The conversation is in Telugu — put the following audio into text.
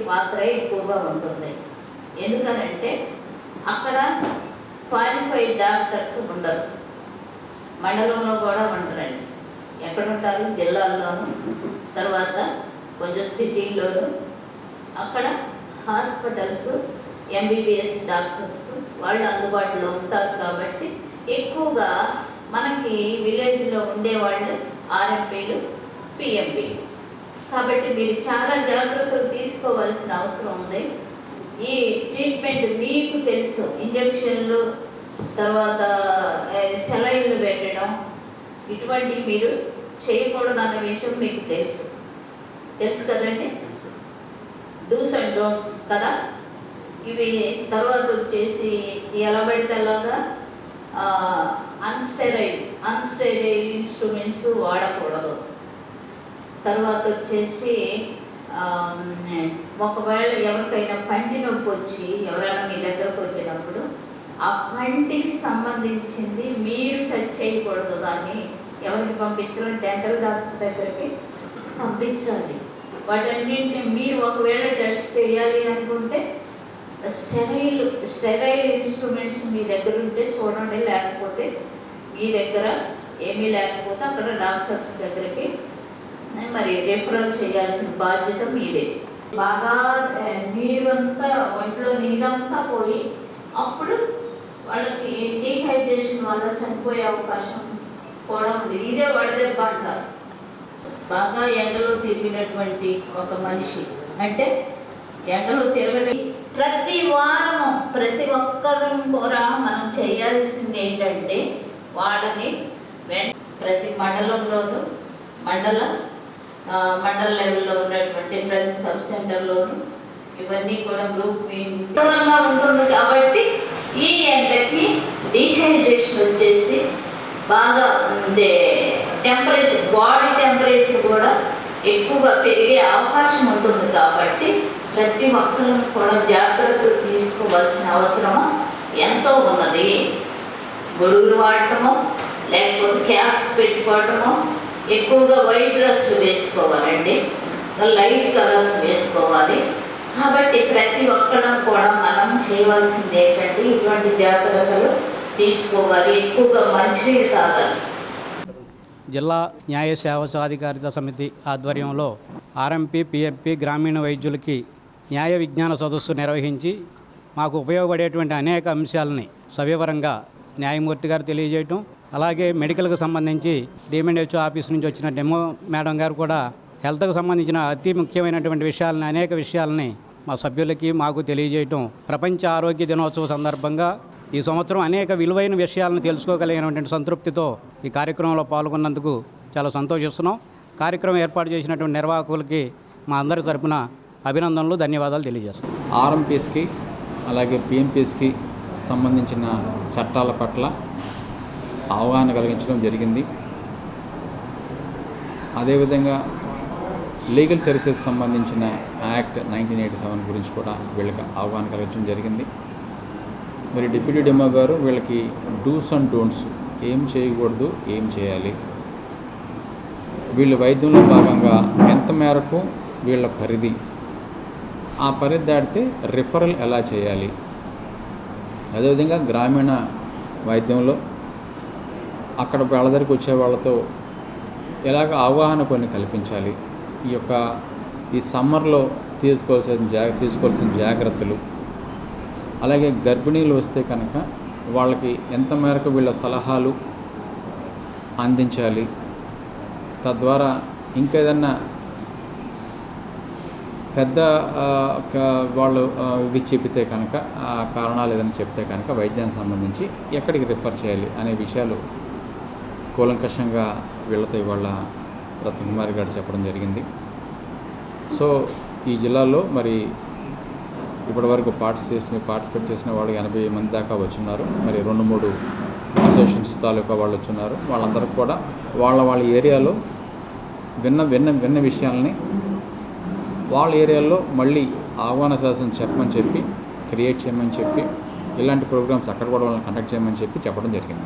పాత్ర ఎక్కువగా ఉంటుంది. ఎందుకనంటే అక్కడ క్వాలిఫైడ్ డాక్టర్స్ ఉండరు. మండలంలో కూడా ఉండరండి. ఎక్కడ ఉంటారు? జిల్లాల్లోనూ, తర్వాత కొంచెం సిటీల్లోనూ. అక్కడ హాస్పిటల్స్, ఎంబీబీఎస్ డాక్టర్స్ వాళ్ళు అందుబాటులో ఉంటారు. కాబట్టి ఎక్కువగా మనకి విలేజ్లో ఉండేవాళ్ళు ఆర్ఎంపీలు, పిఎంపీలు. కాబట్టి మీరు చాలా జాగ్రత్తలు తీసుకోవాల్సిన అవసరం ఉంది. ఈ ట్రీట్మెంట్ మీకు తెలుసు, ఇంజక్షన్లు, తర్వాత సెలైన్లు పెట్టడం, ఇటువంటివి మీరు చేయకూడదన్న విషయం మీకు తెలుసు కదండి. డూస్ అండ్ డోంట్స్ కదా ఇవి. తర్వాత వచ్చేసి ఎలా పడితే అలాగా అన్స్టెరైల్ ఇన్స్ట్రుమెంట్స్ వాడకూడదు. తర్వాత వచ్చేసి ఒకవేళ ఎవరికైనా పంటి నొప్పి వచ్చి ఎవరైనా మీ దగ్గరకు వచ్చినప్పుడు ఆ పంటికి సంబంధించింది మీరు టచ్ చేయకూడదు. దాన్ని ఎవరికి పంపించాలి? డెంటల్ డాక్టర్ దగ్గరికి పంపించాలి. వాటన్నింటినీ మీరు ఒకవేళ టెస్ట్ చేయాలి అనుకుంటే స్టెరైల్ ఇన్స్ట్రుమెంట్స్ మీ దగ్గర ఉంటే చూడండి. లేకపోతే మీ దగ్గర ఏమీ లేకపోతే అక్కడ డాక్టర్స్ దగ్గరికి మరి రెఫరల్ చేయాల్సిన బాధ్యత మీదే. బాగా నీరంతా, ఒంట్లో నీరంతా పోయి అప్పుడు వాళ్ళకి డీహైడ్రేషన్ వల్ల చనిపోయే అవకాశం కూడా ఉంది. ఇదే వడదెబ్బ అంటారు. బాగా ఎండలో తిరిగినటువంటి ఒక మనిషి అంటే ఎండలో తిరగడం ప్రతి వారము ప్రతి ఒక్కరూ కూడా మనం చేయాల్సింది ఏంటంటే వాళ్ళని ప్రతి మండలంలోనూ మండల లెవెల్లో ఉన్నటువంటి ప్రతి సబ్ సెంటర్లోనూ ఇవన్నీ కూడా గ్రూప్ దూరంగా ఉంటుంది. కాబట్టి ఈ ఎండకి డీహైడ్రేషన్ వచ్చేసి బాగా టెంపరేచర్, బాడీ టెంపరేచర్ కూడా ఎక్కువగా పెరిగే అవకాశం ఉంటుంది. కాబట్టి ప్రతి ఒక్కరూ కూడా జాగ్రత్తలు తీసుకోవాల్సిన అవసరం ఎంతో ఉన్నది. గొడుగులు వాడటము, లేకపోతే క్యాప్స్ పెట్టుకోవటము, ఎక్కువగా వైట్ డ్రెస్లు వేసుకోవాలండి, లైట్ కలర్స్ వేసుకోవాలి. కాబట్టి ప్రతి ఒక్కరం కూడా మనం చేయవలసింది ఏంటంటే ఇటువంటి జాగ్రత్తలు తీసుకోవాలి. ఎక్కువగా మంచినీళ్ళు తాగాలి. జిల్లా న్యాయ సేవ సాధికారిత సమితి ఆధ్వర్యంలో ఆర్ఎంపీ, పిఎంపీ గ్రామీణ వైద్యులకి న్యాయ విజ్ఞాన సదస్సు నిర్వహించి మాకు ఉపయోగపడేటువంటి అనేక అంశాలని సవివరంగా న్యాయమూర్తి గారు తెలియజేయటం, అలాగే మెడికల్కి సంబంధించి డిఎంఎన్హెచ్ఓ ఆఫీస్ నుంచి వచ్చిన డెమో మేడం గారు కూడా హెల్త్కి సంబంధించిన అతి ముఖ్యమైనటువంటి విషయాలని, అనేక విషయాలని మా సభ్యులకి మాకు తెలియజేయటం. ప్రపంచ ఆరోగ్య దినోత్సవ సందర్భంగా ఈ సంవత్సరం అనేక విలువైన విషయాలను తెలుసుకోగలిగినటువంటి సంతృప్తితో ఈ కార్యక్రమంలో పాల్గొన్నందుకు చాలా సంతోషిస్తున్నాం. కార్యక్రమం ఏర్పాటు చేసినటువంటి నిర్వాహకులకి మా అందరి తరపున అభినందనలు, ధన్యవాదాలు తెలియజేస్తాం. ఆర్ఎంపీస్కి అలాగే పిఎంపీస్కి సంబంధించిన చట్టాల పట్ల అవగాహన కలిగించడం జరిగింది. అదేవిధంగా లీగల్ సర్వీసెస్ సంబంధించిన యాక్ట్ 1987 గురించి కూడా వీళ్ళకి అవగాహన కలిగించడం జరిగింది. మరి డిప్యూటీ డెమో గారు వీళ్ళకి డూస్ అండ్ డోంట్స్, ఏం చేయకూడదు, ఏం చేయాలి, వీళ్ళ వైద్యంలో భాగంగా ఎంత మేరకు వీళ్ళ పరిధి, ఆ పరిధి దాటితే రిఫరల్ ఎలా చేయాలి, అదేవిధంగా గ్రామీణ వైద్యంలో అక్కడ వాళ్ళ దగ్గరికి వచ్చే వాళ్ళతో ఎలాగ అవగాహన కొన్ని కల్పించాలి, ఈ సమ్మర్లో తీసుకోవాల్సిన జాగ్రత్తలు, అలాగే గర్భిణీలు వస్తే కనుక వాళ్ళకి ఎంత మేరకు వీళ్ళ సలహాలు అందించాలి, తద్వారా ఇంకేదన్నా పెద్ద వాళ్ళు ఇవి చెబితే కనుక ఆ కారణాలు ఏదైనా చెప్తే కనుక వైద్యానికి సంబంధించి ఎక్కడికి రిఫర్ చేయాలి అనే విషయాలు కూలంకషంగా వీళ్ళతో ఇవాళ రత్నకుమారి గారు చెప్పడం జరిగింది. సో ఈ జిల్లాలో మరి ఇప్పటివరకు పార్టిసిపేట్ చేసిన వాళ్ళు 80 మంది దాకా వచ్చున్నారు. మరి 2-3 అసోసియేషన్స్ తాలూకా వాళ్ళు వచ్చున్నారు. వాళ్ళందరికీ కూడా వాళ్ళ ఏరియాలో విన్న విషయాలని వాళ్ళ ఏరియాలో మళ్ళీ ఆహ్వాన శాసనం చెప్పమని చెప్పి, క్రియేట్ చేయమని చెప్పి, ఇలాంటి ప్రోగ్రామ్స్ అక్కడ కూడా వాళ్ళని కండక్ట్ చేయమని చెప్పి చెప్పడం జరిగింది.